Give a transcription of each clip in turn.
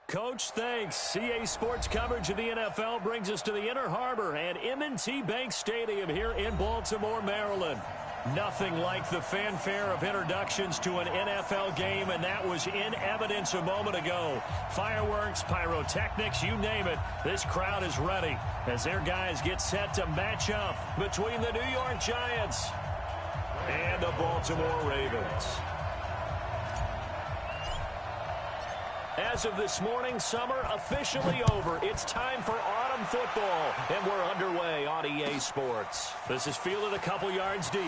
Coach, thanks. CA Sports coverage of the NFL brings us to the Inner Harbor and M&T Bank Stadium here in Baltimore, Maryland. Nothing like the fanfare of introductions to an NFL game, and that was in evidence a moment ago. Fireworks, pyrotechnics, you name it. This crowd is ready as their guys get set to match up between the New York Giants and the Baltimore Ravens. As of this morning, summer officially over. It's time for autumn football, and we're underway on EA Sports. This is fielded a couple yards deep.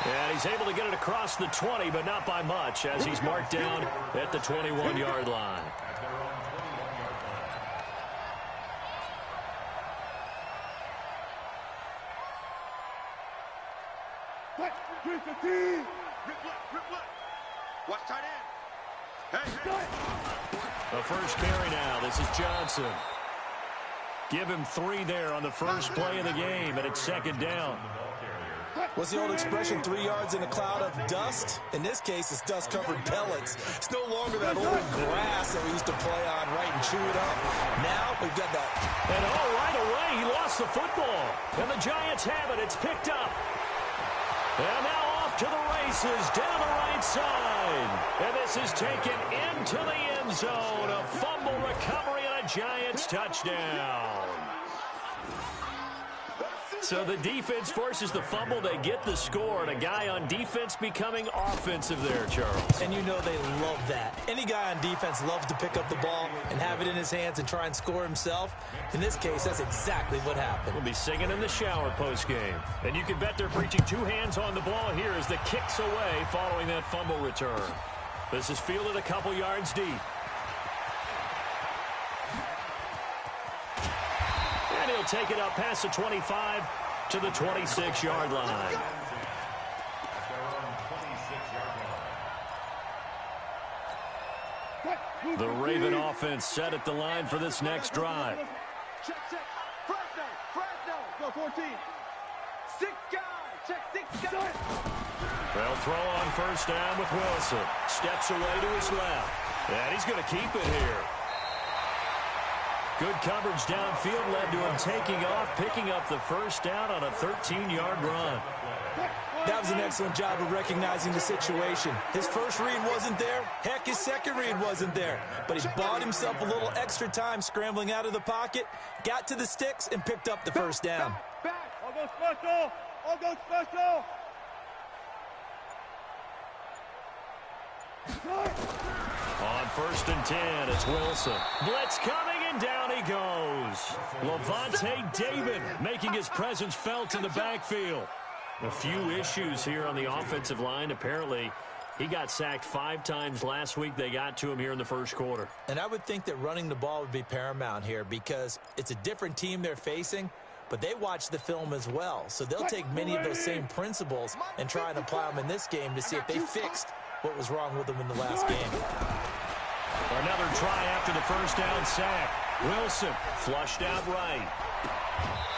And he's able to get it across the 20, but not by much, as he's marked down at the 21-yard line. Watch tight end. The first carry now. This is Johnson. Give him 3 there on the first play of the game, and it's second down. What's the old expression, 3 yards in a cloud of dust? In this case, it's dust-covered pellets. It's no longer that old grass that we used to play on, right, and chew it up. Now we've got that. And right away, he lost the football. And the Giants have it. It's picked up. And now off to the races down the right side. And this is taken into the end zone. A fumble recovery and a Giants touchdown. So the defense forces the fumble. They get the score. And a guy on defense becoming offensive there, Charles. And you know they love that. Any guy on defense loves to pick up the ball and have it in his hands and try and score himself. In this case, that's exactly what happened. We'll be singing in the shower postgame. And you can bet they're preaching 2 hands on the ball here as the kick's away following that fumble return. This is fielded a couple yards deep. And he'll take it up past the 25 to the 26-yard line. The Raven offense set at the line for this next drive. Check. Fresno. Go 14. 6 guys. Check 6 guys. They'll throw on first down with Wilson. Steps away to his left. And he's going to keep it here. Good coverage downfield led to him taking off, picking up the first down on a 13-yard run. That was an excellent job of recognizing the situation. His first read wasn't there. Heck, his second read wasn't there. But he bought himself a little extra time scrambling out of the pocket, got to the sticks, and picked up the first down. Back. I'll go special. On first and 10, it's Wilson. Blitz coming, and down he goes. Levante David making his presence felt in the backfield. A few issues here on the offensive line. Apparently, he got sacked 5 times last week. They got to him here in the first quarter. And I would think that running the ball would be paramount here because it's a different team they're facing, but they watch the film as well. So they'll take many of those same principles and try and apply them in this game to see if they fixed what was wrong with them in the last game. Another try after the first down sack. Wilson flushed out right.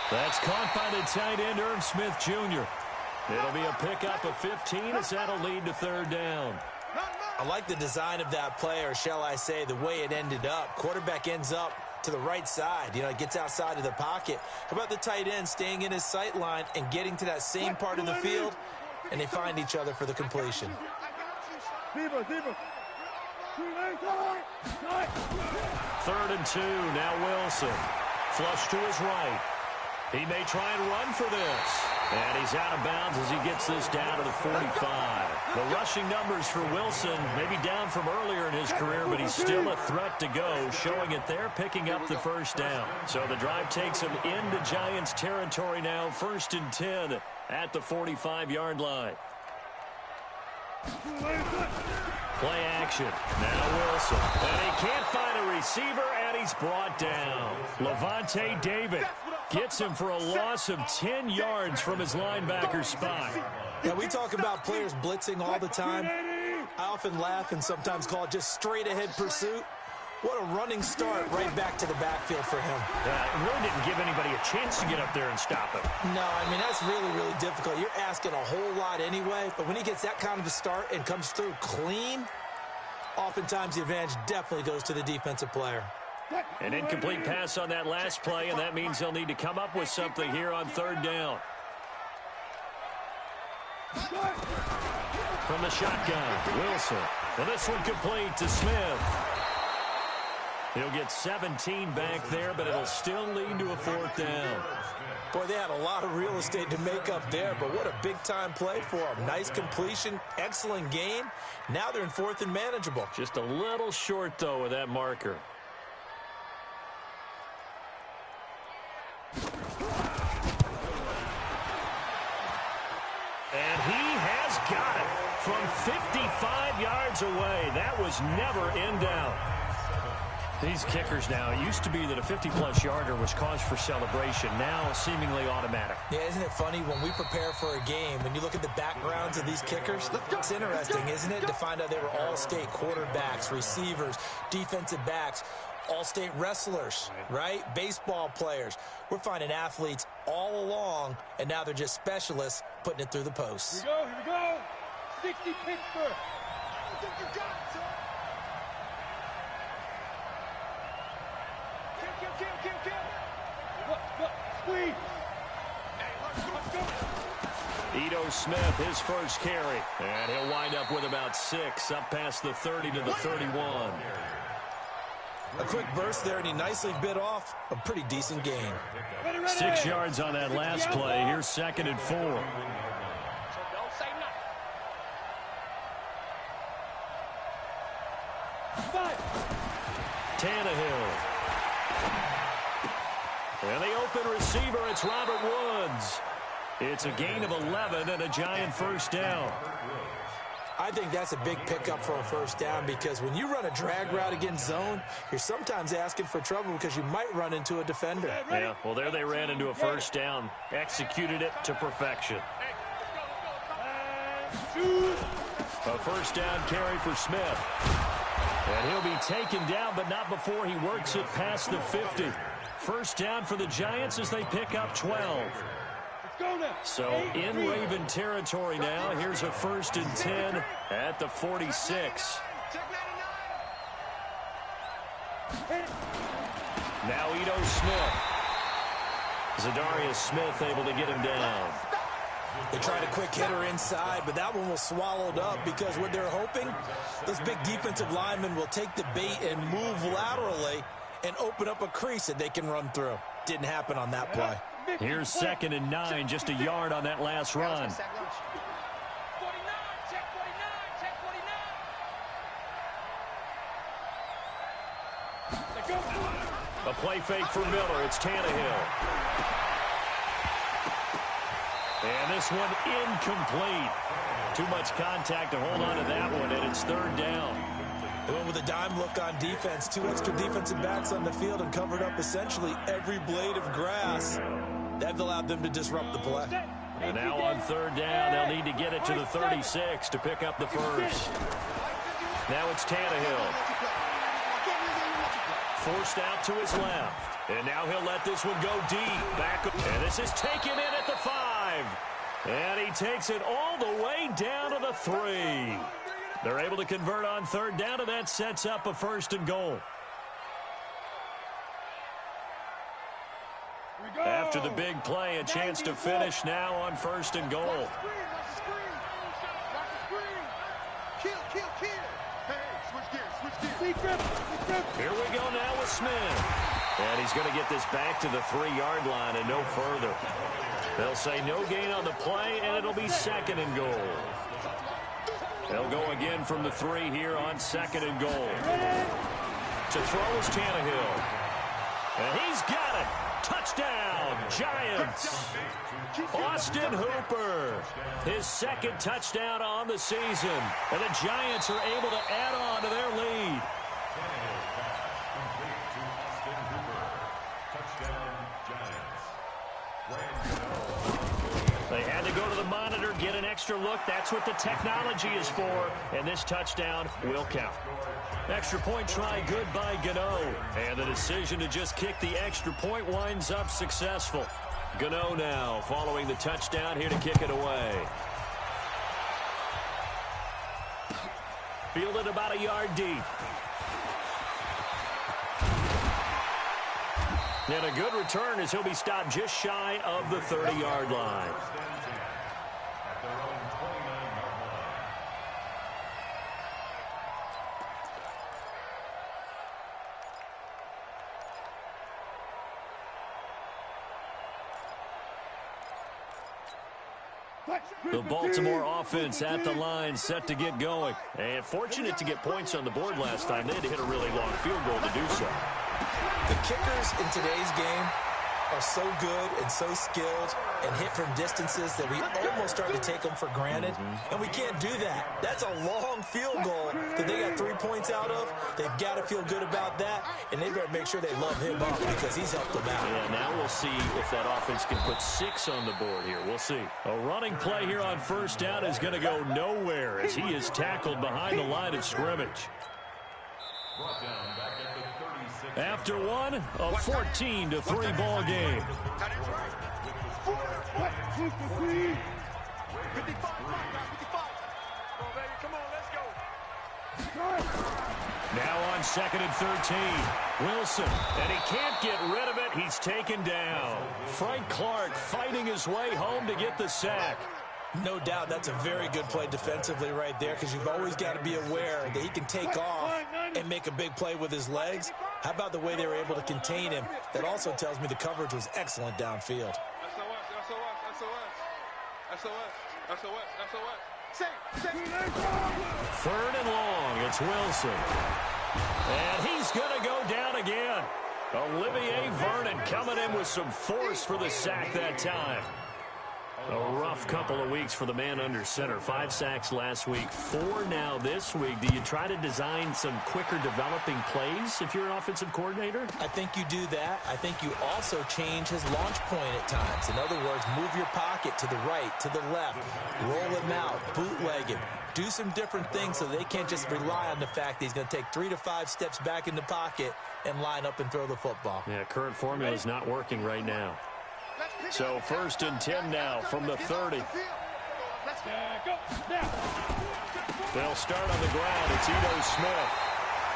That's caught by the tight end, Irv Smith Jr. It'll be a pickup of 15 as that'll lead to third down. I like the design of that play, or shall I say the way it ended up. Quarterback ends up to the right side. You know, it gets outside of the pocket. How about the tight end staying in his sight line and getting to that same part of the field, and they find each other for the completion. Third and 2, now Wilson. Flush to his right. He may try and run for this. And he's out of bounds as he gets this down to the 45. The rushing numbers for Wilson may be down from earlier in his career, but he's still a threat to go, showing it there, picking up the first down. So the drive takes him into Giants territory now, first and 10 at the 45-yard line. Play action. Now Wilson. And he can't find a receiver, and he's brought down. Levante David gets him for a loss of 10 yards from his linebacker spot. Now, we talk about players blitzing all the time. I often laugh and sometimes call it just straight-ahead pursuit. What a running start right back to the backfield for him. It really didn't give anybody a chance to get up there and stop him. No, I mean, that's really, really difficult. You're asking a whole lot anyway, but when he gets that kind of a start and comes through clean, oftentimes the advantage definitely goes to the defensive player. An incomplete pass on that last play, and that means they'll need to come up with something here on third down. From the shotgun, Wilson. Well, this one complete to Smith. He'll get 17 back there, but it'll still lead to a fourth down. Boy, they had a lot of real estate to make up there, but what a big-time play for them. Nice completion, excellent gain. Now they're in fourth and manageable. Just a little short, though, with that marker. And he has got it from 55 yards away. That was never in doubt. These kickers now, it used to be that a 50-plus yarder was cause for celebration. Now, seemingly automatic. Yeah, isn't it funny when we prepare for a game, when you look at the backgrounds of these kickers, it's interesting, isn't it, to find out they were all-state quarterbacks, receivers, defensive backs, all-state wrestlers, right? Baseball players. We're finding athletes all along, and now they're just specialists putting it through the posts. Here we go. 60 Pittsburgh. I think you got it, son. Kill. Look, squeeze. Hey, let's go. Ito Smith, his first carry. And he'll wind up with about 6, up past the 30 to the 31. A quick burst there, and he nicely bit off a pretty decent gain. 6 yards on that last play. Here's 2nd and 4. Tannehill. And the open receiver, it's Robert Woods. It's a gain of 11 and a Giant first down. I think that's a big pickup for a first down, because when you run a drag route against zone, you're sometimes asking for trouble because you might run into a defender. Yeah, well, there they ran into a first down. Executed it to perfection. A first down carry for Smith. And he'll be taken down, but not before he works it past the 50. First down for the Giants as they pick up 12. So in Raven territory now. Here's a 1st and 10 at the 46. Now Ito Smith. Zadarius Smith able to get him down. They tried a quick hitter inside, but that one was swallowed up, because what they're hoping, those big defensive linemen will take the bait and move laterally and open up a crease that they can run through. Didn't happen on that play. Here's 2nd and 9, just a yard on that last run. A play fake for Miller. It's Tannehill. And this one incomplete. Too much contact to hold on to that one, and it's 3rd down. They went with a dime look on defense. 2 extra defensive backs on the field and covered up essentially every blade of grass. That allowed them to disrupt the play. And now on 3rd down, they'll need to get it to the 36 to pick up the first. Now it's Tannehill. Forced out to his left. And now he'll let this one go deep. Back, and this is taken in at the 5. And he takes it all the way down to the 3. They're able to convert on 3rd down, and that sets up a 1st and goal. After the big play, a chance to finish now on 1st and goal. Here we go now with Smith. And he's going to get this back to the 3-yard line and no further. They'll say no gain on the play, and it'll be 2nd and goal. They'll go again from the 3 here on 2nd and goal. To throw is Tannehill. And he's got it. Touchdown, Giants. Austin Hooper, his 2nd touchdown on the season. And the Giants are able to add on to their lead. They had to go to the monitor, get an extra look. That's what the technology is for. And this touchdown will count. Extra point try good by Gano. And the decision to just kick the extra point winds up successful. Gano now following the touchdown here to kick it away. fielded about a yard deep. And a good return as he'll be stopped just shy of the 30-yard line. The Baltimore offense at the line, set to get going. And fortunate to get points on the board last time. They had to hit a really long field goal to do so. The kickers in today's game are so good and so skilled and hit from distances that we almost start to take them for granted. And we can't do that. That's a long field goal that they got 3 points out of. They've got to feel good about that, and they better make sure they love him up because he's helped them out. Yeah, now we'll see if that offense can put 6 on the board here. We'll see. A running play here on first down is going to go nowhere as he is tackled behind the line of scrimmage. After one, a 14-3 ball game. Now on 2nd and 13. Wilson, and he can't get rid of it. He's taken down. Frank Clark fighting his way home to get the sack. No doubt that's a very good play defensively right there because you've always got to be aware that he can take off and make a big play with his legs. How about the way they were able to contain him? That also tells me the coverage was excellent downfield. Third and long, it's Wilson. And he's going to go down again. Olivier Vernon coming in with some force for the sack that time. A rough couple of weeks for the man under center. 5 sacks last week, 4 now this week. Do you try to design some quicker developing plays if you're an offensive coordinator? I think you do that. I think you also change his launch point at times. In other words, move your pocket to the right, to the left, roll him out, bootleg him. Do some different things so they can't just rely on the fact that he's going to take 3 to 5 steps back in the pocket and line up and throw the football. Yeah, current formula is not working right now. So 1st and 10 now from the 30. They'll start on the ground. It's Ito Smith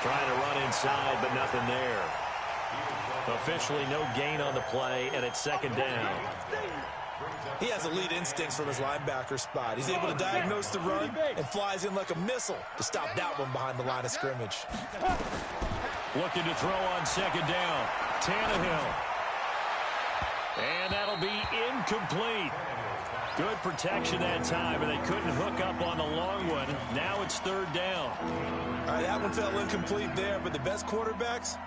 trying to run inside, but nothing there. Officially no gain on the play, and it's 2nd down. He has elite instincts from his linebacker spot. He's able to diagnose the run and flies in like a missile to stop that one behind the line of scrimmage. Looking to throw on 2nd down. Tannehill. And that'll be incomplete. Good protection that time, and they couldn't hook up on the long one. Now it's 3rd down. All right, that one fell incomplete there, but the best quarterbacks,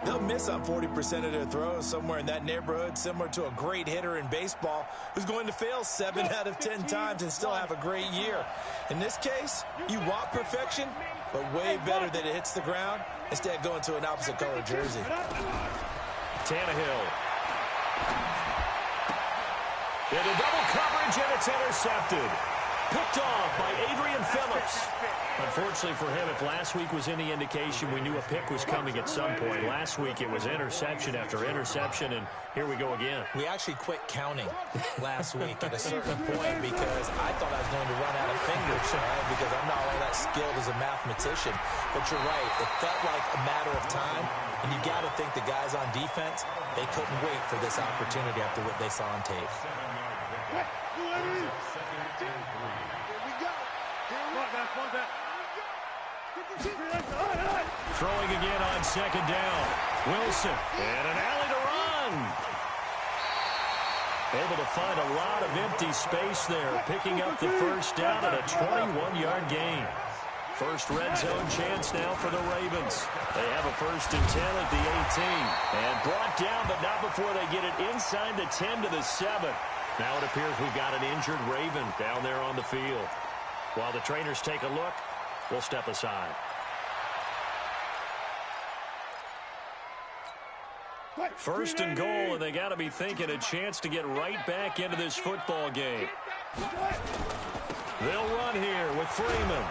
they'll miss on 40% of their throws, somewhere in that neighborhood, similar to a great hitter in baseball who's going to fail 7 out of 10 times and still have a great year. In this case, you want perfection, but way better that it hits the ground instead of going to an opposite color jersey. Tannehill. Into double coverage, and it's intercepted. Picked off by Adrian Phillips. Unfortunately for him, if last week was any indication, we knew a pick was coming at some point. Last week it was interception after interception, and here we go again. We actually quit counting last week at a certain point because I thought I was going to run out of fingers, right? Because I'm not all that skilled as a mathematician. But you're right, it felt like a matter of time, and you got to think the guys on defense, they couldn't wait for this opportunity after what they saw on tape. Throwing again on 2nd down. Wilson, and an alley to run. Able to find a lot of empty space there, picking up the 1st down at a 21-yard gain. First red zone chance now for the Ravens. They have a 1st and 10 at the 18. And brought down, but not before they get it inside the 10 to the 7. Now it appears we've got an injured Raven down there on the field. While the trainers take a look, we'll step aside. 1st and goal, and they got to be thinking a chance to get right back into this football game. They'll run here with Freeman.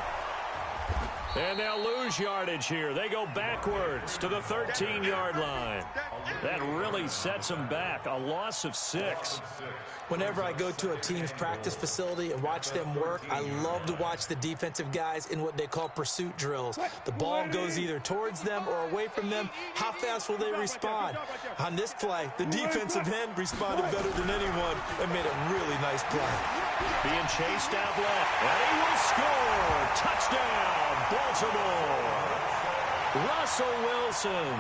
And they'll lose yardage here. They go backwards to the 13-yard line. That really sets them back. A loss of 6. Whenever I go to a team's practice facility and watch them work, I love to watch the defensive guys in what they call pursuit drills. The ball goes either towards them or away from them. How fast will they respond? On this play, the defensive end responded better than anyone and made a really nice play. Being chased out left. And he will score. Touchdown, Baltimore. Russell Wilson.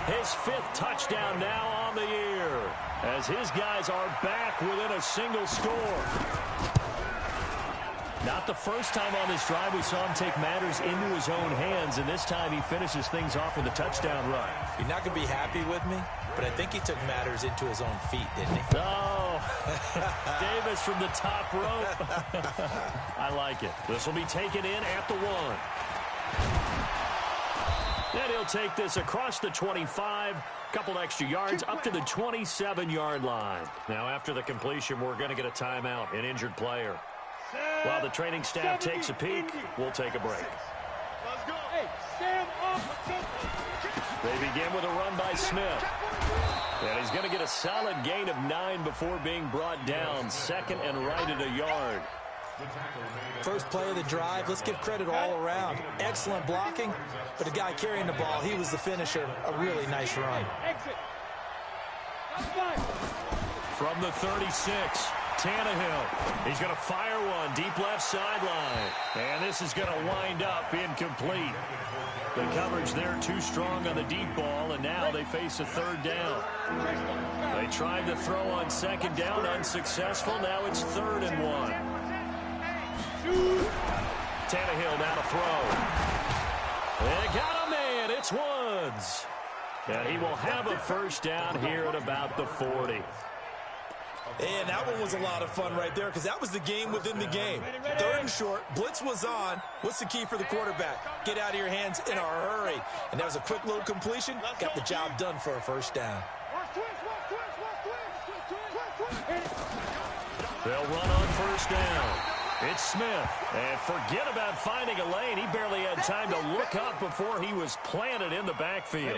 His 5th touchdown now on the year, as his guys are back within a single score. Not the first time on this drive we saw him take matters into his own hands, and this time he finishes things off with a touchdown run. You're not going to be happy with me, but I think he took matters into his own feet, didn't he? Oh, Davis from the top rope. I like it. This will be taken in at the 1. And he'll take this across the 25, couple extra yards up to the 27-yard line. Now, after the completion, we're going to get a timeout, an injured player. While the training staff takes a peek, we'll take a break. They begin with a run by Smith. And he's going to get a solid gain of 9 before being brought down. Second and right at a yard. First play of the drive, let's give credit all around. Excellent blocking, but the guy carrying the ball, he was the finisher. A really nice run. From the 36, Tannehill. He's going to fire one deep left sideline. And this is going to wind up incomplete. The coverage there too strong on the deep ball, and now they face a 3rd down. They tried to throw on 2nd down, unsuccessful. Now it's 3rd and 1. Tannehill now to throw. They got a man. It's Woods. And he will have a first down here at about the 40. And that one was a lot of fun right there because that was the game within the game. 3rd and short. Blitz was on. What's the key for the quarterback? Get out of your hands in a hurry. And that was a quick little completion. Got the job done for a first down. They'll run on first down. It's Smith, and forget about finding a lane. He barely had time to look up before he was planted in the backfield.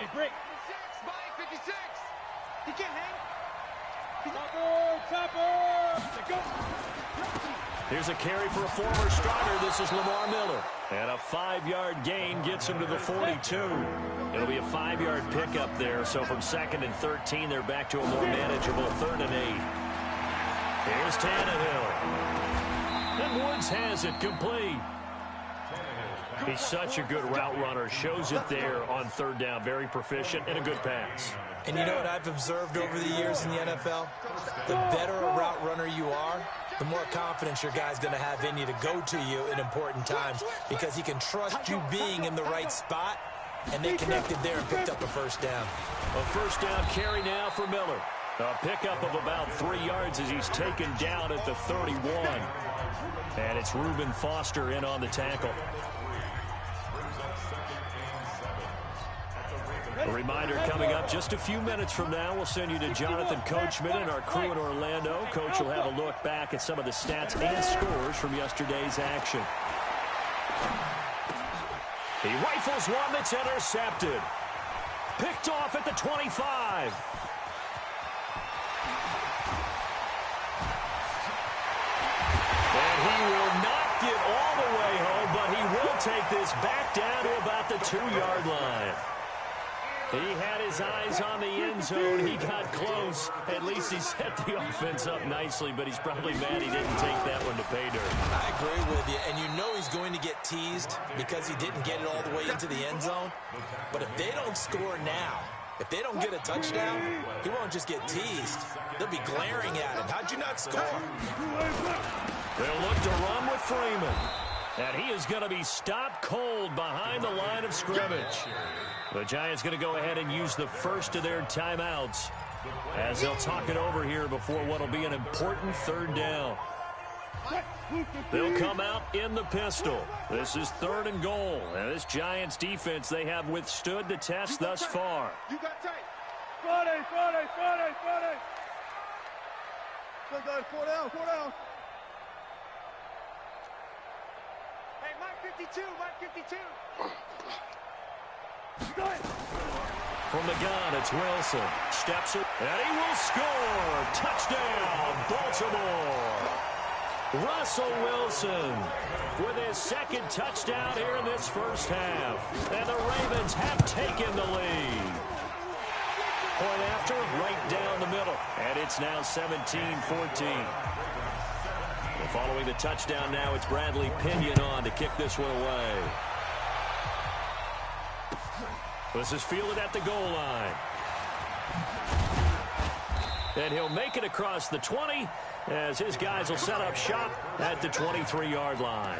Here's a carry for a former starter. This is Lamar Miller. And a 5-yard gain gets him to the 42. It'll be a 5-yard pickup there. So from 2nd and 13, they're back to a more manageable 3rd and 8. Here's Tannehill. And Woods has it complete. He's such a good route runner. Shows it there on 3rd down. Very proficient and a good pass. And you know what I've observed over the years in the NFL? The better a route runner you are, the more confidence your guy's going to have in you to go to you in important times because he can trust you being in the right spot, and they connected there and picked up a first down. A first down carry now for Miller. A pickup of about 3 yards as he's taken down at the 31. And it's Reuben Foster in on the tackle. A reminder coming up just a few minutes from now, we'll send you to Jonathan Coachman and our crew in Orlando. Coach will have a look back at some of the stats and scores from yesterday's action. He rifles one that's intercepted. Picked off at the 25. And he will not get all the way home, but he will take this back down to about the 2-yard line. He had his eyes on the end zone. He got close. At least he set the offense up nicely, but he's probably mad he didn't take that one to pay dirt. I agree with you, and you know he's going to get teased because he didn't get it all the way into the end zone. But if they don't score now, if they don't get a touchdown, he won't just get teased. They'll be glaring at him. How'd you not score? They'll look to run with Freeman. And he is going to be stopped cold behind the line of scrimmage. The Giants going to go ahead and use the first of their timeouts as they'll talk it over here before what will be an important 3rd down. They'll come out in the pistol. This is 3rd and goal. And this Giants defense, they have withstood the test thus far. You got tight. Friday. Good, guys. 4 down. Hey, Mike 52. 52, mark 52. From the gun, it's Wilson. Steps it, and he will score. Touchdown, Baltimore. Russell Wilson with his second touchdown here in this first half. And the Ravens have taken the lead. Point after, right down the middle. And it's now 17-14. Following the touchdown now, it's Bradley Pinion on to kick this one away. This is fielded at the goal line. And he'll make it across the 20 as his guys will set up shop at the 23-yard line.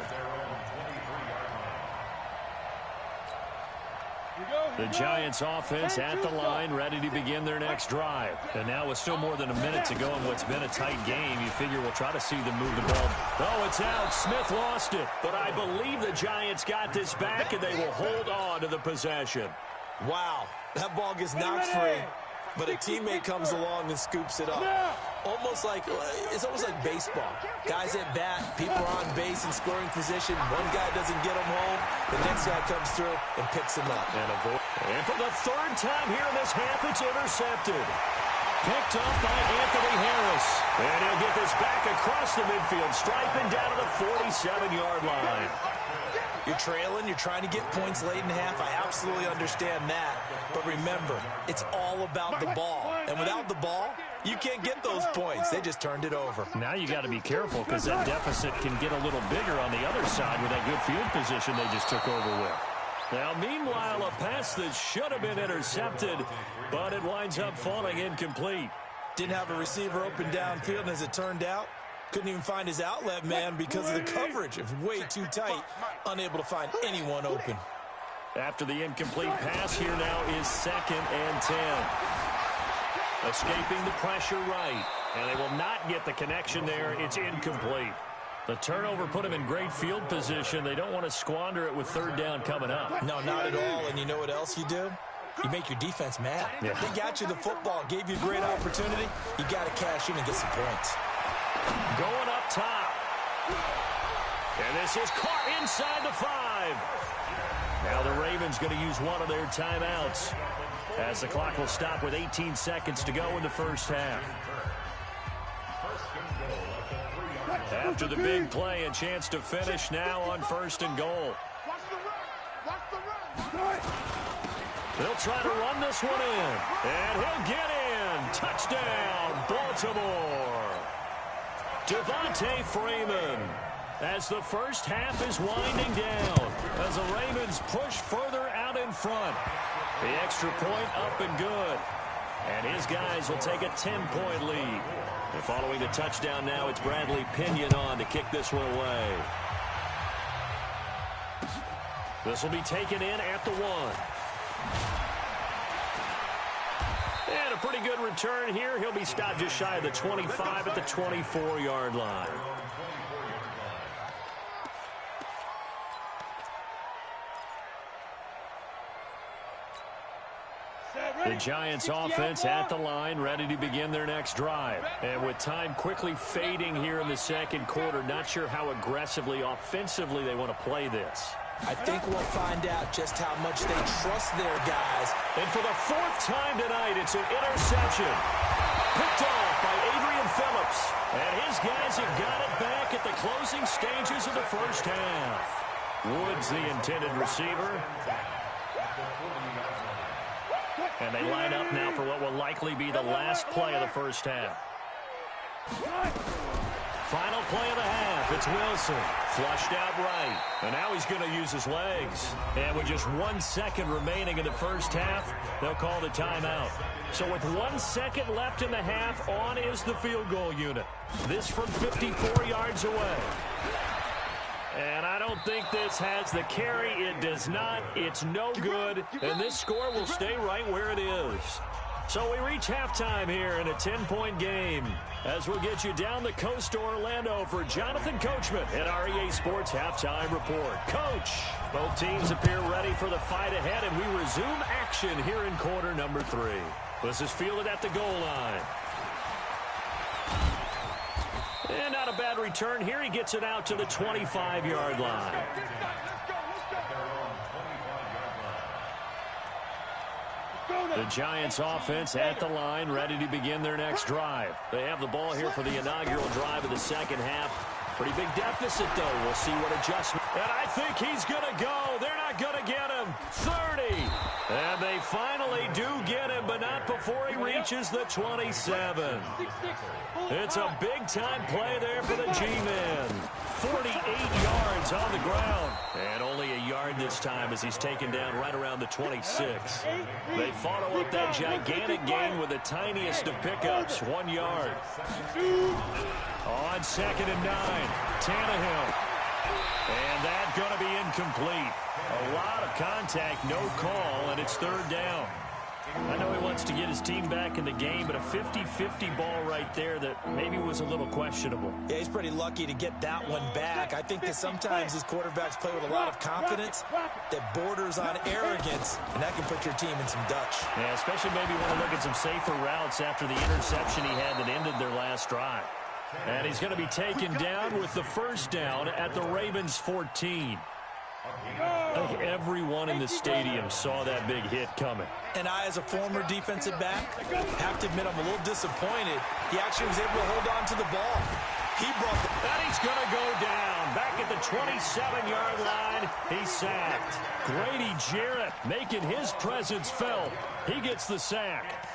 The Giants offense at the line, ready to begin their next drive. And now with still more than a minute to go in what's been a tight game, you figure we'll try to see them move the ball. Oh, it's out. Smith lost it. But I believe the Giants got this back, and they will hold on to the possession. Wow, that ball gets knocked free, but a teammate comes along and scoops it up. It's almost like baseball. Guys at bat, people are on base in scoring position. One guy doesn't get him home. The next guy comes through and picks him up. And for the third time here in this half, it's intercepted. Picked up by Anthony Harris. And he'll get this back across the midfield, striping down to the 47-yard line. You're trailing, you're trying to get points late in half. I absolutely understand that. But remember, it's all about the ball. And without the ball, you can't get those points. They just turned it over. Now you got to be careful because that deficit can get a little bigger on the other side with that good field position they just took over with. Now, meanwhile, a pass that should have been intercepted, but it winds up falling incomplete. Didn't have a receiver open downfield, and as it turned out, couldn't even find his outlet man because of the coverage. It was way too tight, unable to find anyone open. After the incomplete pass, here now is 2nd and 10. Escaping the pressure right, and they will not get the connection there. It's incomplete. The turnover put him in great field position. They don't want to squander it with 3rd down coming up. No, not at all. And you know what else you do? You make your defense mad. Yeah. They got you the football, gave you a great opportunity. You got to cash in and get some points. Going up top. And this is caught inside the 5. Now the Ravens going to use one of their timeouts as the clock will stop with 18 seconds to go in the first half. After the big play, a chance to finish now on 1st and goal. They'll try to run this one in. And he'll get in. Touchdown, Baltimore. Devontae Freeman, as the first half is winding down, as the Ravens push further out in front. The extra point up and good. And his guys will take a 10-point lead. And following the touchdown now, it's Bradley Pinion on to kick this one away. This will be taken in at the 1. And a pretty good return here. He'll be stopped just shy of the 25 at the 24-yard line. The Giants offense at the line, ready to begin their next drive. And with time quickly fading here in the second quarter, not sure how aggressively, offensively they want to play this. I think we'll find out just how much they trust their guys. And for the 4th time tonight, it's an interception. Picked off by Adrian Phillips. And his guys have got it back at the closing stages of the first half. Woods, the intended receiver. And they line up now for what will likely be the last play of the first half. Final play of the half. It's Wilson. Flushed out right. And now he's going to use his legs. And with just 1 second remaining in the first half, they'll call the timeout. So with 1 second left in the half, on is the field goal unit. This from 54 yards away. And I don't think this has the carry. It does not. It's no good. And this score will stay right where it is. So we reach halftime here in a 10-point game as we'll get you down the coast to Orlando for Jonathan Coachman at our EA Sports Halftime Report. Coach, both teams appear ready for the fight ahead, and we resume action here in quarter number 3. This is fielded at the goal line. And not a bad return here. He gets it out to the 25-yard line. The Giants offense at the line, ready to begin their next drive. They have the ball here for the inaugural drive of the second half. Pretty big deficit, though. We'll see what adjustment. And I think he's going to go. They're not going to get him. 30. And they finally do get him, but not before he reaches the 27. It's a big-time play there for the G-Men. 48 yards on the ground. And only a yard this time as he's taken down right around the 26. They follow up that gigantic gain with the tiniest of pickups, 1 yard. On 2nd and 9, Tannehill. And that's going to be incomplete. A lot of contact, no call, and it's 3rd down. I know he wants to get his team back in the game, but a 50-50 ball right there that maybe was a little questionable. Yeah, he's pretty lucky to get that one back. I think that sometimes these quarterbacks play with a lot of confidence that borders on arrogance, and that can put your team in some Dutch. Yeah, especially maybe want to look at some safer routes after the interception he had that ended their last drive. And he's going to be taken down with the 1st down at the Ravens' 14. I think everyone in the stadium saw that big hit coming. And I, as a former defensive back, have to admit I'm a little disappointed. He actually was able to hold on to the ball. He brought the... And he's going to go down. Back at the 27-yard line, he's sacked. Grady Jarrett making his presence felt. He gets the sack.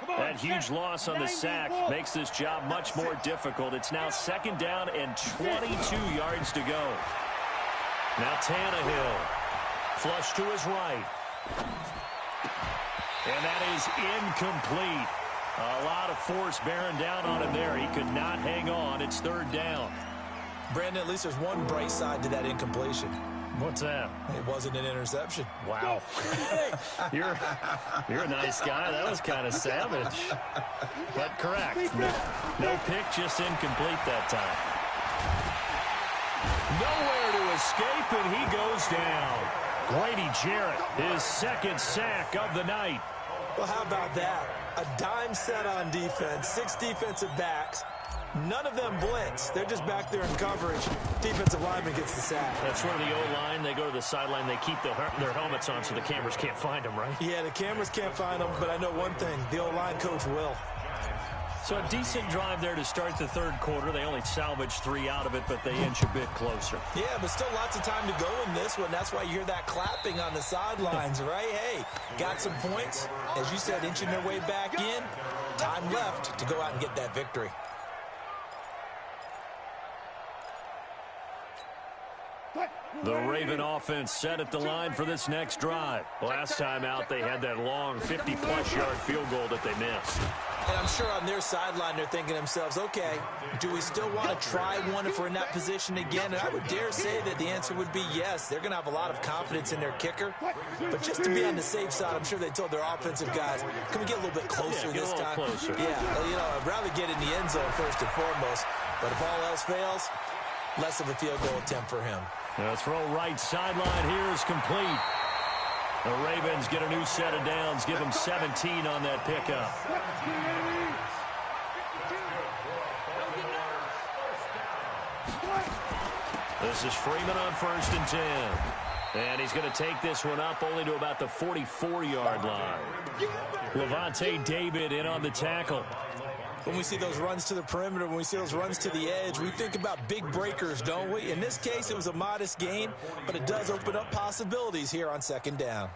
That huge loss on the sack makes this job much more difficult. It's now 2nd down and 22 yards to go. Now Tannehill. Flush to his right. And that is incomplete. A lot of force bearing down on him there. He could not hang on. It's 3rd down. Brandon, at least there's one bright side to that incompletion. What's that? It wasn't an interception. Wow. You're a nice guy. That was kind of savage. But correct. No pick, just incomplete that time. Nowhere to escape, and he goes down. Grady Jarrett, his 2nd sack of the night. Well, how about that? A dime set on defense, 6 defensive backs. None of them blitz. They're just back there in coverage. Defensive lineman gets the sack. That's where the O-line, they go to the sideline, they keep their helmets on so the cameras can't find them, right? Yeah, the cameras can't find them, but I know one thing. The O-line coach will. So a decent drive there to start the 3rd quarter. They only salvaged 3 out of it, but they inch a bit closer. Yeah, but still lots of time to go in this one. That's why you hear that clapping on the sidelines, right? Hey, got some points. As you said, inching their way back in. Time left to go out and get that victory. The Raven offense set at the line for this next drive. Last time out, they had that long 50-plus yard field goal that they missed. And I'm sure on their sideline, they're thinking to themselves, okay, do we still want to try one if we're in that position again? And I would dare say that the answer would be yes. They're going to have a lot of confidence in their kicker. But just to be on the safe side, I'm sure they told their offensive guys, can we get a little bit closer this time? Closer. Yeah, you know, I'd rather get in the end zone first and foremost. But if all else fails, less of a field goal attempt for him. The throw right sideline here is complete. The Ravens get a new set of downs, give them 17 on that pickup. This is Freeman on 1st and 10. And he's going to take this one up only to about the 44-yard line. Levante David in on the tackle. When we see those runs to the perimeter, when we see those runs to the edge, we think about big breakers, don't we? In this case, it was a modest gain, but it does open up possibilities here on 2nd down.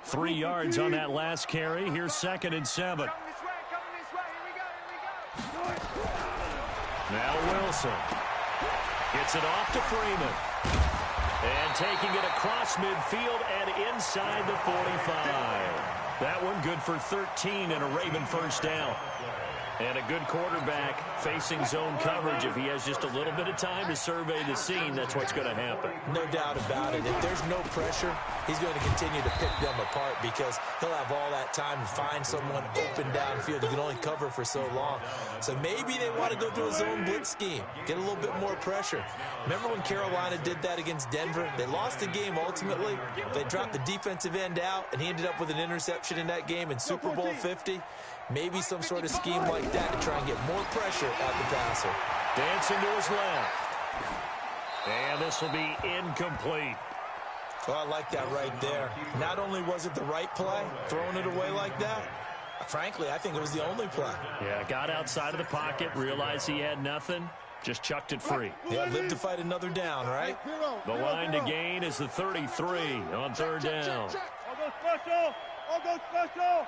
3 yards on that last carry. Here's 2nd and 7. Now Wilson gets it off to Freeman. And taking it across midfield and inside the 45. That one good for 13 and a Raven 1st down. And a good quarterback facing zone coverage. If he has just a little bit of time to survey the scene, that's what's going to happen. No doubt about it. If there's no pressure, he's going to continue to pick them apart because he'll have all that time to find someone open downfield. He can only cover for so long. So maybe they want to go to a zone blitz scheme, get a little bit more pressure. Remember when Carolina did that against Denver? They lost the game ultimately. They dropped the defensive end out, and he ended up with an interception in that game in Super Bowl 50. Maybe some sort of scheme like that to try and get more pressure at the passer. Dancing to his left. And this will be incomplete. Well, I like that right there. Not only was it the right play, throwing it away like that, frankly, I think it was the only play. Yeah, got outside of the pocket, realized he had nothing, just chucked it free. Yeah, live to fight another down, right? The line to gain is the 33 on third down. I'll go special. I'll go special.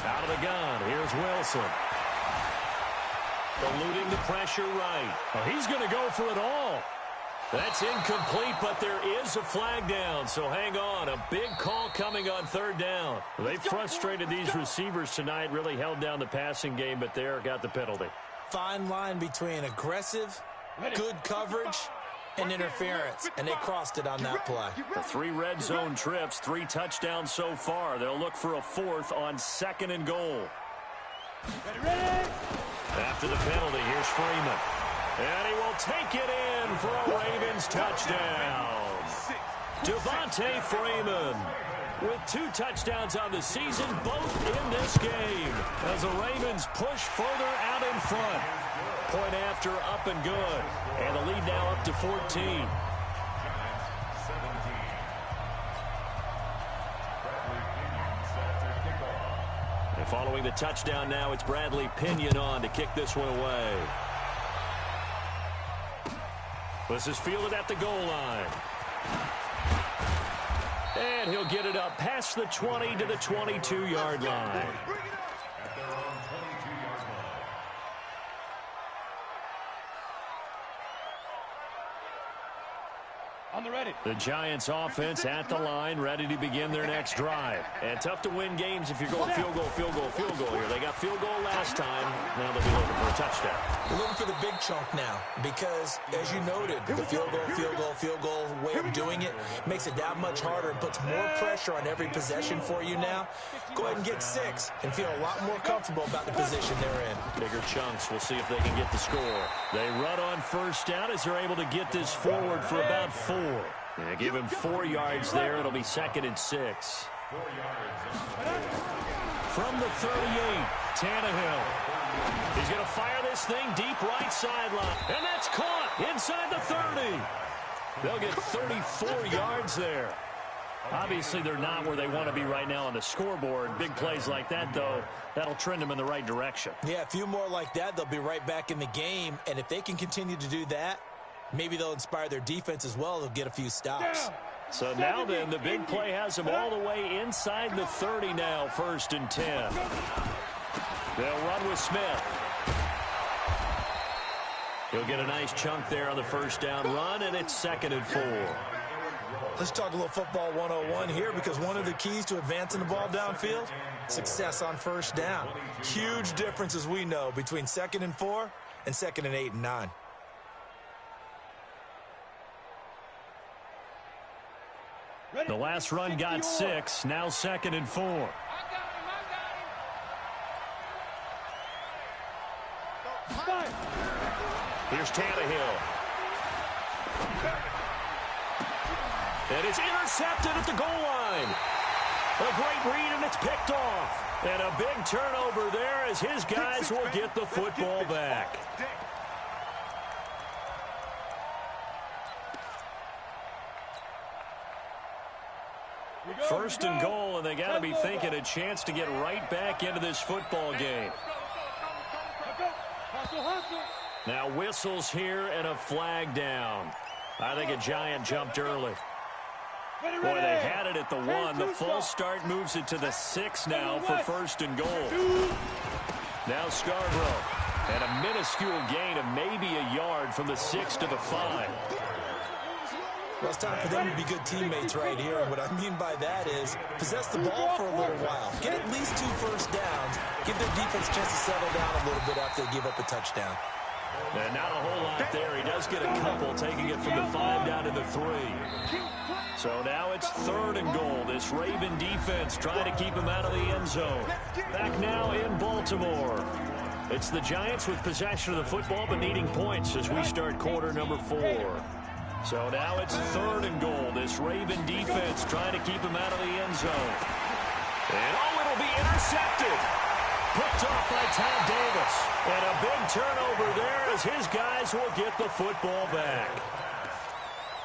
Out of the gun, here's Wilson. Eluding the pressure right. Oh, he's going to go for it all. That's incomplete, but there is a flag down, so hang on. A big call coming on third down. They've frustrated these receivers tonight, really held down the passing game, but there got the penalty. Fine line between aggressive, good coverage, and interference, and they crossed it on that play. The 3 red zone trips, 3 touchdowns so far. They'll look for a 4th on 2nd and goal. After the penalty, here's Freeman. And he will take it in for a Ravens touchdown. Devontae Freeman with 2 touchdowns on the season, both in this game, as the Ravens push further out in front. Point after, up and good. And the lead now up to 14. And following the touchdown now, it's Bradley Pinion on to kick this one away. This is fielded at the goal line. And he'll get it up past the 20 to the 22-yard line. On the ready. The Giants offense at the line, ready to begin their next drive. And tough to win games if you're going field goal, field goal, field goal here. They got field goal last time. Now they'll be looking for a touchdown. We're looking for the big chunk now because, as you noted, the field goal way of doing it makes it that much harder and puts more pressure on every possession for you now. Go ahead and get 6 and feel a lot more comfortable about the position they're in. Bigger chunks. We'll see if they can get the score. They run on first down as they're able to get this forward for about 4. Yeah, give him 4 yards there. It'll be 2nd and 6. From the 38, Tannehill. He's going to fire this thing deep right sideline. And that's caught inside the 30. They'll get 34 yards there. Obviously, they're not where they want to be right now on the scoreboard. Big plays like that, though, that'll trend them in the right direction. Yeah, a few more like that, they'll be right back in the game. And if they can continue to do that, maybe they'll inspire their defense as well. They'll get a few stops. So now then, the big play has them all the way inside the 30 now, 1st and 10. They'll run with Smith. He'll get a nice chunk there on the first down run, and it's 2nd and 4. Let's talk a little football 101 here, because one of the keys to advancing the ball downfield, success on first down. Huge difference, as we know, between 2nd and 4 and 2nd and 8 and 9. The last run got 6, now 2nd and 4. Here's Tannehill. And it's intercepted at the goal line. A great read, and it's picked off. And a big turnover there as his guys will get the football back. First and goal, and they got to be thinking a chance to get right back into this football game. Now whistles here and a flag down. I think a Giant jumped early. Boy, they had it at the 1. The false start moves it to the 6 now for 1st and goal. Now Scarborough. And a minuscule gain of maybe a yard from the 6 to the 5. Well, it's time for them to be good teammates right here. And what I mean by that is possess the ball for a little while. Get at least 2 first downs. Give their defense a chance to settle down a little bit after they give up a touchdown. And not a whole lot there. He does get a couple, taking it from the 5 down to the 3. So now it's 3rd and goal. This Raven defense trying to keep him out of the end zone. Back now in Baltimore. It's the Giants with possession of the football but needing points as we start quarter number 4. So now it's 3rd and goal. This Raven defense trying to keep him out of the end zone. And it'll be intercepted. Picked off by Tom Davis. And a big turnover there as his guys will get the football back.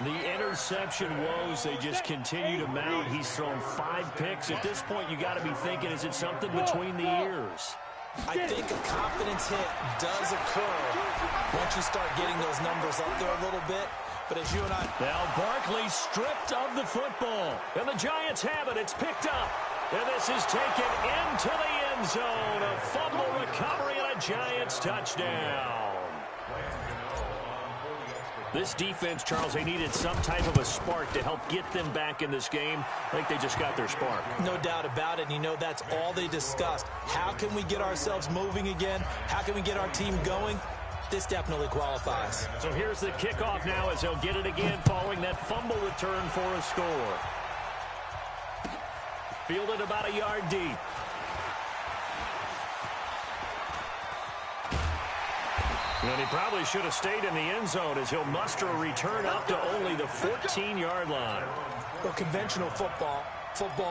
The interception woes, they just continue to mount. He's thrown 5 picks. At this point, you got to be thinking, is it something between the ears? I think a confidence hit does occur once you start getting those numbers up there a little bit. But as you and I... Now Barkley stripped of the football. And the Giants have it. It's picked up. And this is taken into the end zone. A fumble recovery and a Giants touchdown. This defense, Charles, they needed some type of a spark to help get them back in this game. I think they just got their spark. No doubt about it. And you know that's all they discussed. How can we get ourselves moving again? How can we get our team going? This definitely qualifies. So here's the kickoff now as he'll get it again following that fumble return for a score. Fielded about a yard deep. And he probably should have stayed in the end zone as he'll muster a return up to only the 14-yard line. Well, conventional football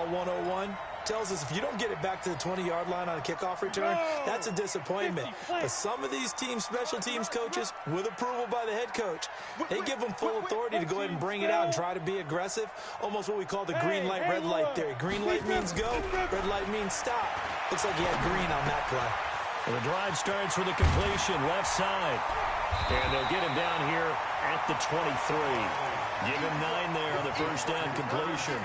101, tells us if you don't get it back to the 20-yard line on a kickoff return, that's a disappointment. But some of these teams, special teams coaches, with approval by the head coach, they give them full authority to go ahead and bring it out and try to be aggressive. Almost what we call the green light, red light theory. Green light means go, red light means stop. Looks like he had green on that play. Well, the drive starts with a completion left side. And they'll get him down here at the 23. Give him 9 there on the first down completion.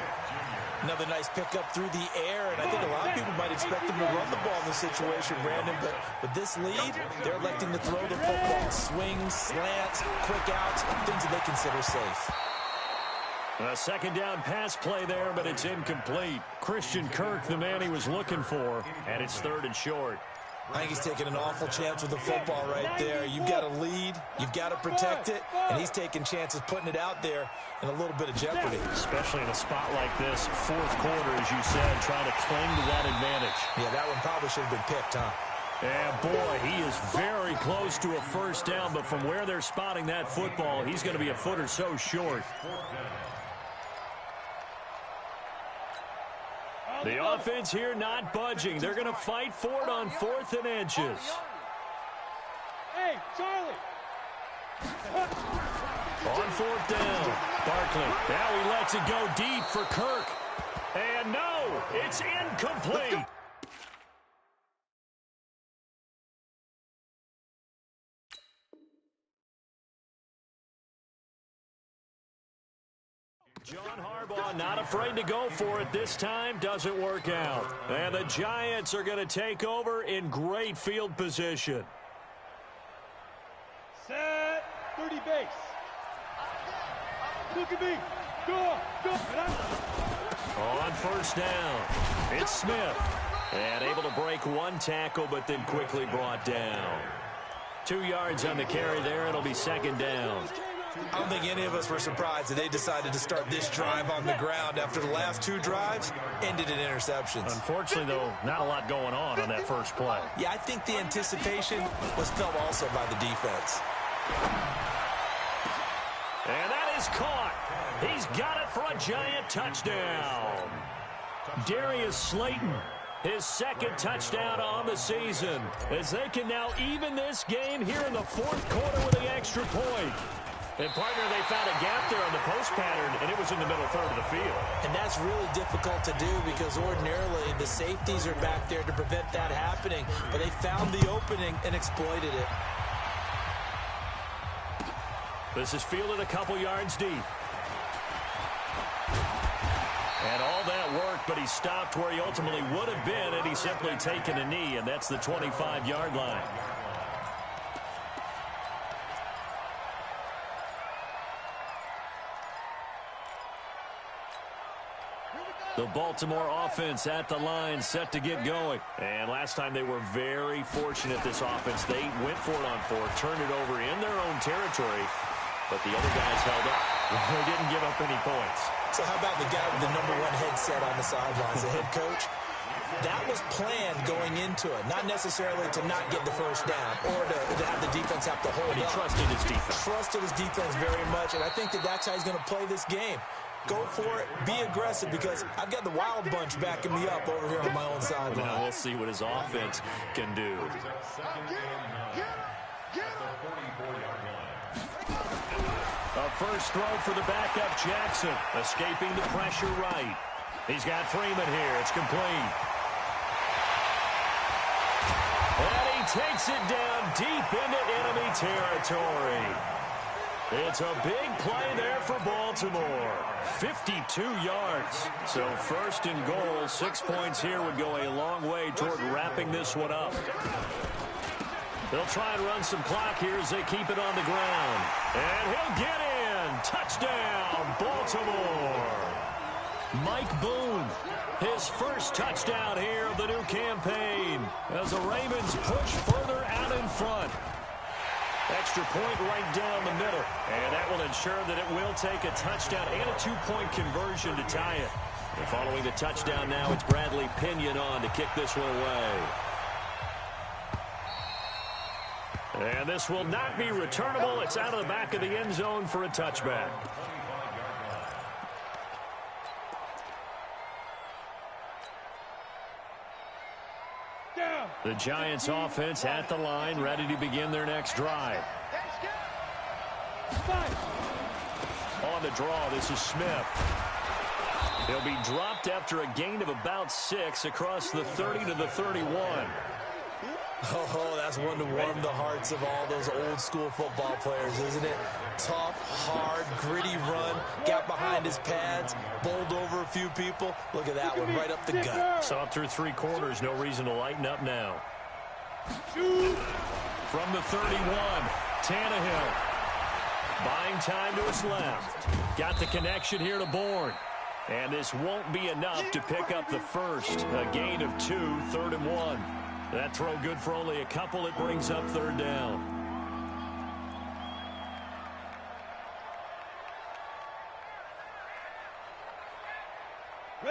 Another nice pickup through the air, and I think a lot of people might expect him to run the ball in this situation, Brandon, but with this lead, they're electing to throw the football. Swings, slants, quick outs, things that they consider safe. A second down pass play there, but it's incomplete. Christian Kirk, the man he was looking for, and it's 3rd and short. I think he's taking an awful chance with the football right there. You've got to lead, you've got to protect it, and he's taking chances putting it out there in a little bit of jeopardy. Especially in a spot like this, 4th quarter, as you said, trying to cling to that advantage. Yeah, that one probably should have been picked, huh? And boy, he is very close to a first down, but from where they're spotting that football, he's going to be a foot or so short. The offense here not budging. They're going to fight for it on 4th and inches. Hey, Charlie. On 4th down, Barkley. Now he lets it go deep for Kirk. And no, it's incomplete. John Harbaugh not afraid to go for it this time. Doesn't work out. And the Giants are going to take over in great field position. Set. 30 base. Look at me. Go. On first down, it's Smith. And able to break one tackle, but then quickly brought down. 2 yards on the carry there. It'll be 2nd down. I don't think any of us were surprised that they decided to start this drive on the ground after the last 2 drives ended in interceptions. Unfortunately, though, not a lot going on that first play. Yeah, I think the anticipation was felt also by the defense. And that is caught. He's got it for a Giant touchdown. Darius Slayton, his 2nd touchdown on the season, as they can now even this game here in the 4th quarter with the extra point. And, partner, they found a gap there on the post pattern, and it was in the middle third of the field. And that's really difficult to do because ordinarily the safeties are back there to prevent that happening. But they found the opening and exploited it. This is fielded a couple yards deep. And all that worked, but he stopped where he ultimately would have been, and he's simply taken a knee, and that's the 25-yard line. The Baltimore offense at the line, set to get going. And last time they were very fortunate, this offense. They went for it on 4th, turned it over in their own territory, but the other guys held up. They didn't give up any points. So how about the guy with the #1 headset on the sidelines, the head coach? That was planned going into it, not necessarily to not get the first down or to have the defense have to hold up. But he trusted his defense. Trusted his defense very much, and I think that's how he's going to play this game. Go for it, be aggressive, because I've got the wild bunch backing me up over here on my own sideline. Now we'll see what his offense can do. A first throw for the backup Jackson, escaping the pressure right. He's got Freeman here. It's complete. And he takes it down deep into enemy territory. It's a big play there for Baltimore. 52 yards. So first and goal, 6 points here would go a long way toward wrapping this one up. They'll try and run some clock here as they keep it on the ground. And he'll get in. Touchdown, Baltimore. Mike Boone, his first touchdown here of the new campaign as the Ravens push further out in front. Extra point right down the middle. And that will ensure that it will take a touchdown and a two-point conversion to tie it. And following the touchdown now, it's Bradley Pinion on to kick this one away. And this will not be returnable. It's out of the back of the end zone for a touchback. The Giants offense at the line, ready to begin their next drive. On the draw, this is Smith. He'll be dropped after a gain of about 6 across the 30 to the 31. Oh, that's one to warm the hearts of all those old-school football players, isn't it? Tough, hard, gritty run, got behind his pads, bowled over a few people. Look at that one, right up the gut. Saw through 3 quarters, no reason to lighten up now. From the 31, Tannehill. Buying time to his left. Got the connection here to Bourne. And this won't be enough to pick up the first. A gain of 2, 3rd and 1. That throw good for only a couple. It brings up 3rd down.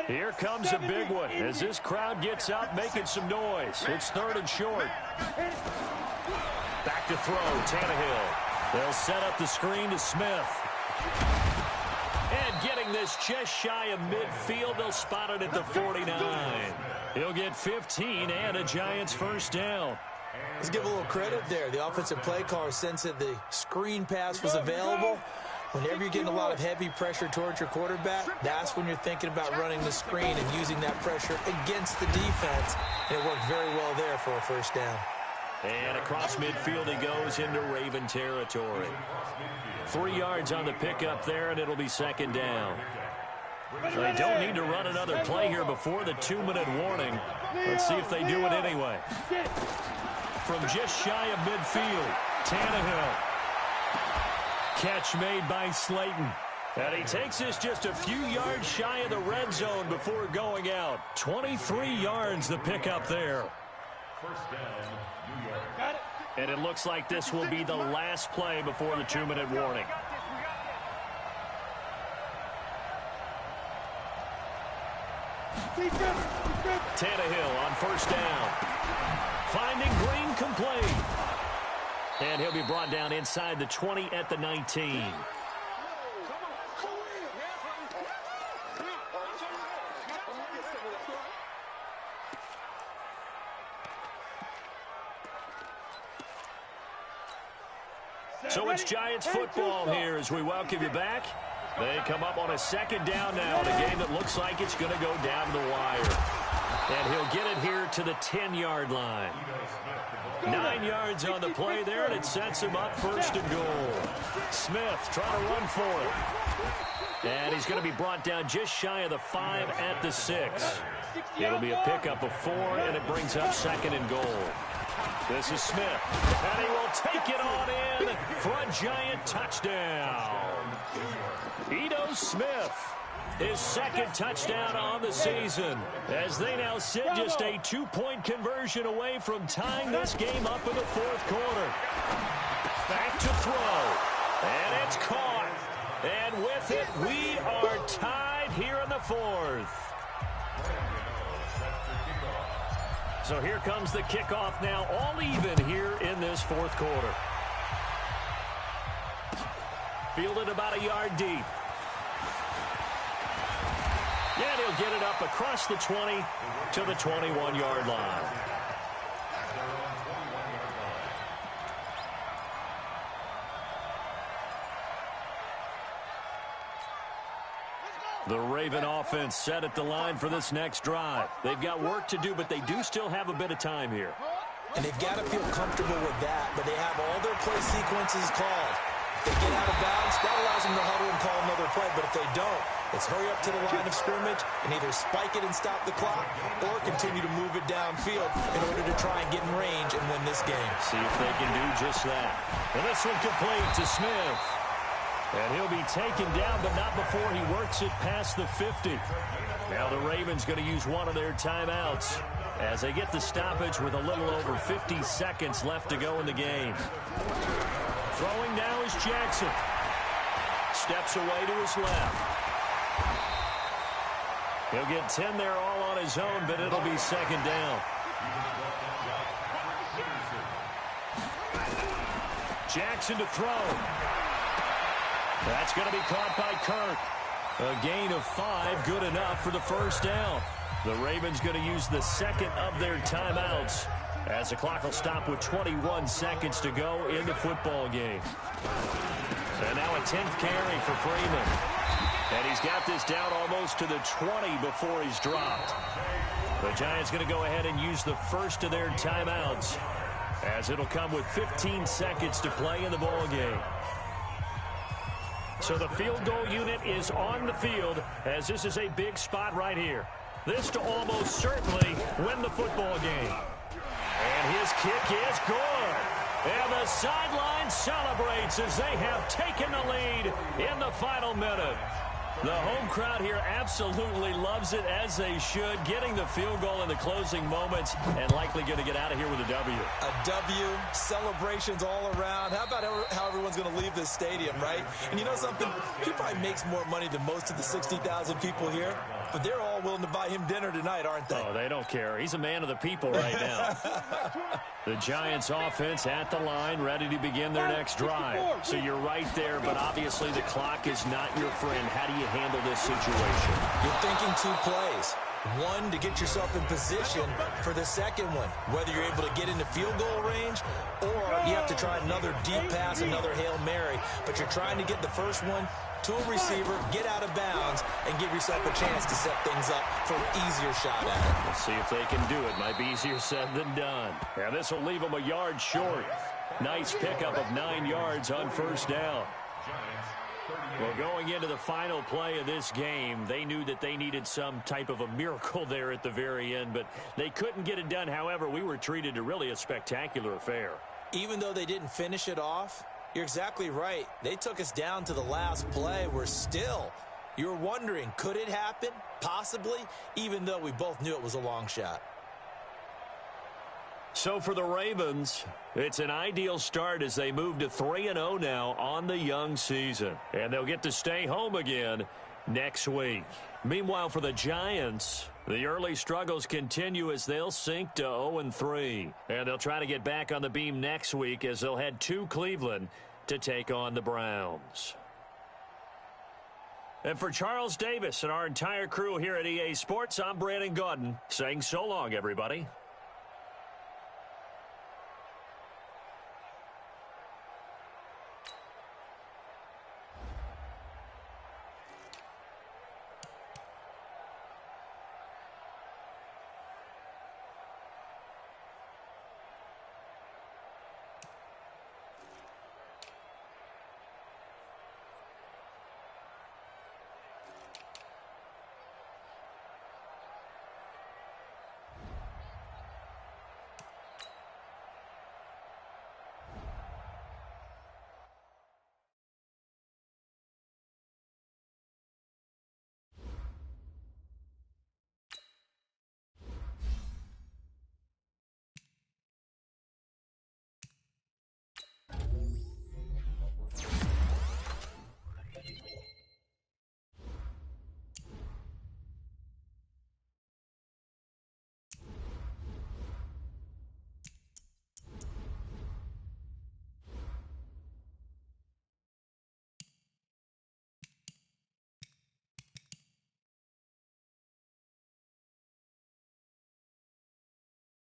Here comes a big one as this crowd gets up making some noise. It's 3rd and short. Back to throw, Tannehill. They'll set up the screen to Smith. And getting this just shy of midfield, they'll spot it at the 49. He'll get 15 and a Giants first down. Let's give a little credit there. The offensive play caller sensed that the screen pass was available. Whenever you're getting a lot of heavy pressure towards your quarterback, that's when you're thinking about running the screen and using that pressure against the defense. And it worked very well there for a first down. And across midfield he goes into Raven territory. 3 yards on the pickup there, and it'll be 2nd down. They don't need to run another play here before the 2-minute warning. Let's see if they do it anyway. From just shy of midfield, Tannehill. Catch made by Slayton. And he takes this just a few yards shy of the red zone before going out. 23 yards the pickup there. And it looks like this will be the last play before the 2-minute warning. Tannehill on first down. Finding Green complete. And he'll be brought down inside the 20 at the 19. So it's Giants football here as we welcome you back. They come up on a 2nd down now in a game that looks like it's going to go down to the wire. And he'll get it here to the 10-yard line. 9 yards on the play there, and it sets him up 1st and goal. Smith trying to run for it. And he's going to be brought down just shy of the 5 at the 6. It'll be a pickup of 4, and it brings up 2nd and goal. This is Smith, and he will take it on in for a Giant touchdown. Ito Smith, his 2nd touchdown on the season, as they now sit just a 2-point conversion away from tying this game up in the 4th quarter. Back to throw, and it's caught. And with it, we are tied here in the 4th. So here comes the kickoff now, all even here in this 4th quarter. Fielded about a yard deep. And he'll get it up across the 20 to the 21-yard line. The Raven offense set at the line for this next drive. They've got work to do, but they do still have a bit of time here. And they've got to feel comfortable with that, but they have all their play sequences called. If they get out of bounds, that allows them to huddle and call another play, but if they don't, it's hurry up to the line of scrimmage and either spike it and stop the clock or continue to move it downfield in order to try and get in range and win this game. See if they can do just that. And this one complete to Smith. And he'll be taken down, but not before he works it past the 50. Now the Ravens going to use one of their timeouts as they get the stoppage with a little over 50 seconds left to go in the game. Throwing now is Jackson. Steps away to his left. He'll get 10 there all on his own, but it'll be second down. Jackson to throw. That's going to be caught by Kirk. A gain of 5, good enough for the first down. The Ravens going to use the second of their timeouts as the clock will stop with 21 seconds to go in the football game. And now a 10th carry for Freeman. And he's got this down almost to the 20 before he's dropped. The Giants going to go ahead and use the first of their timeouts as it'll come with 15 seconds to play in the ball game. So the field goal unit is on the field as this is a big spot right here. This to almost certainly win the football game. And his kick is good. And the sideline celebrates as they have taken the lead in the final minute. The home crowd here absolutely loves it, as they should, getting the field goal in the closing moments and likely going to get out of here with a W. A W, celebrations all around. How about how everyone's going to leave this stadium, right? And you know something? He probably makes more money than most of the 60,000 people here, but they're all willing to buy him dinner tonight, aren't they? Oh, they don't care. He's a man of the people right now. The Giants offense at the line, ready to begin their next drive. So you're right there, but obviously the clock is not your friend. How do you handle this situation? You're thinking 2 plays. One, to get yourself in position for the second one, whether you're able to get into field goal range or you have to try another deep pass, another Hail Mary. But you're trying to get the first one to a receiver, get out of bounds, and give yourself a chance to set things up for an easier shot at it. We'll see if they can do it. Might be easier said than done. And this will leave them a yard short. Nice pickup of 9 yards on first down. Well, going into the final play of this game, they knew that they needed some type of a miracle there at the very end, but they couldn't get it done. However, we were treated to really a spectacular affair. Even though they didn't finish it off, you're exactly right. They took us down to the last play. You're wondering, could it happen? Possibly, even though we both knew it was a long shot. So for the Ravens, it's an ideal start as they move to 3-0 now on the young season. And they'll get to stay home again next week. Meanwhile, for the Giants, the early struggles continue as they'll sink to 0-3. And they'll try to get back on the beam next week as they'll head to Cleveland to take on the Browns. And for Charles Davis and our entire crew here at EA Sports, I'm Brandon Gaudin saying so long, everybody.